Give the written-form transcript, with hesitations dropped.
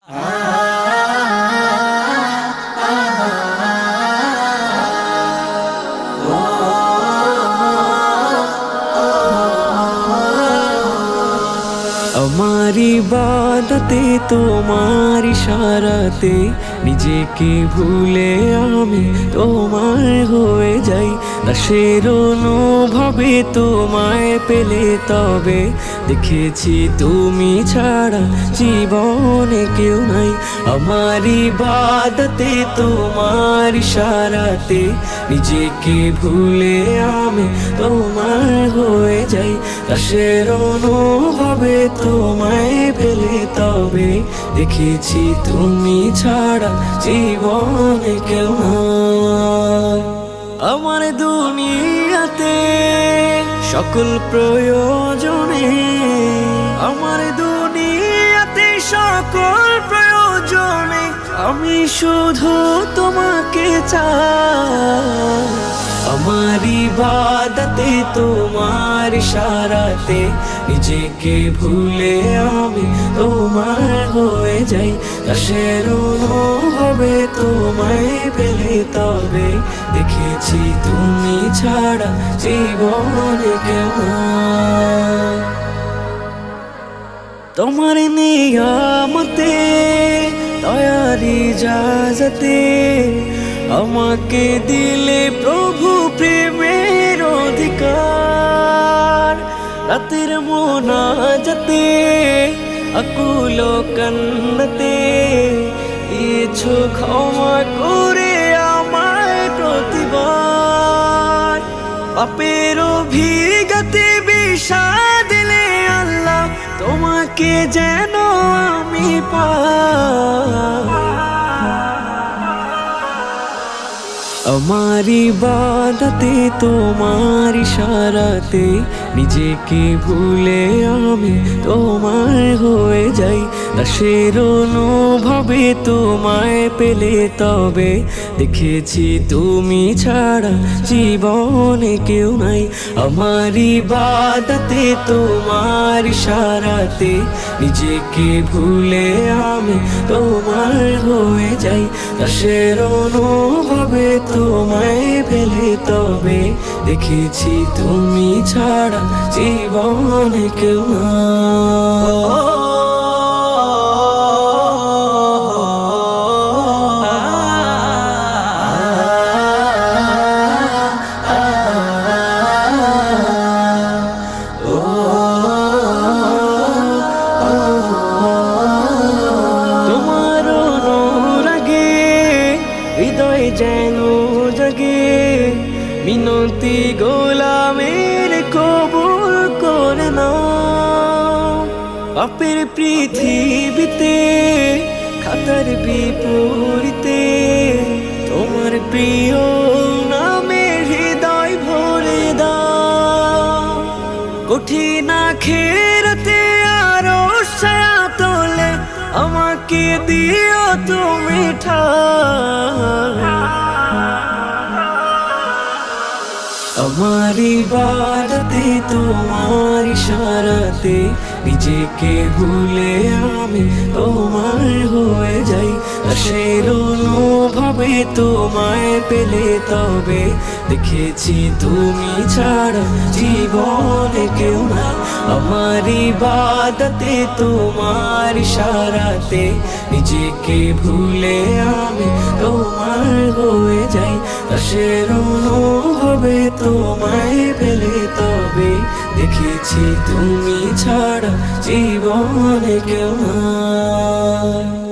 আমার ইবাদতে তোমার ইশারাতে নিজেকে ভুলে আমি তোমার হয়ে যাই। দাসের অনুভবে তোমায় পেলে তবে দেখেছি তুমি ছাড়া জীবনে কেউ নাই। আমার ইবাদতে তোমার ইশারাতে নিজেকে ভুলে আমি তোমার হয়ে যাই। দাসের অনুভবে তোমায় পেলে তবে দেখেছি তুমি ছাড়া জীবনে কেউ নাই। আমার দুনিয়াতে সকল প্রয়োজনে, আমার দুনিয়াতে সকল প্রয়োজনে আমি শুধু তোমাকে চাই। আমার ইবাদতে তোমার ইশারাতে নিজেকে ভুলে আমি তোমার হয়ে যাই। দাসের অনুভবে তোমায় পেলে তবে দেখেছি তুমি ছাড়া জীবনে কেউ নাই। তোমার নিয়ামতে দয়ার ইজাজতে আমাকে দিলে প্রভু প্রেমের অধিকার। রাতের মোনাজাতে আকুল কান্নাতে দিয়েছো ক্ষমা করে আমায় প্রতিবার। পাপের অভিজ্ঞতে বিষাদ দিলে আল্লাহ তোমাকে যেন আমি পাই। আমার ইবাদতে তোমার ইশারাতে নিজেকে ভুলে আমি তোমার হয়ে যাই। দাসের অনুভবে তোমায় পেলে তবে দেখেছি তুমি ছাড়া জীবনে কেউ নাই। আমার ইবাদতে তোমার ইশারাতে নিজেকে ভুলে আমি তোমার হয়ে যাই। দাসের অনুভবে তোমায় পেলে তবে দেখেছি তুমি ছাড়া জীবনে কেউ নাই। তোমার অনুরাগে হৃদয় যেন জাগে, মিনতি গোলামের কবুল করে নাও। পাপের পৃথিবীতে খাতার বিপরীতে তোমার প্রিয় নামে হৃদয় ভরে দাও। কঠিন আখিরাতে আরো ছায়া তোলে আমাকে দিও তুমি ঠাই। আমার ইবাদতে তোমার ইশারাতে নিজেকে ভুলে আমি তোমার হয়ে যাই। দাসের অনুভবে তোমায় পেলে তবে দেখেছি তুমি ছাড়া জীবনে কেউ নাই। আমার ইবাদতে তোমার ইশারাতে নিজেকে ভুলে আমি তোমার হয়ে যাই। দাসের অনুভবে তোমায় পেলে তবে দেখেছি তুমি ছাড়া জীবনে কেউ নাই।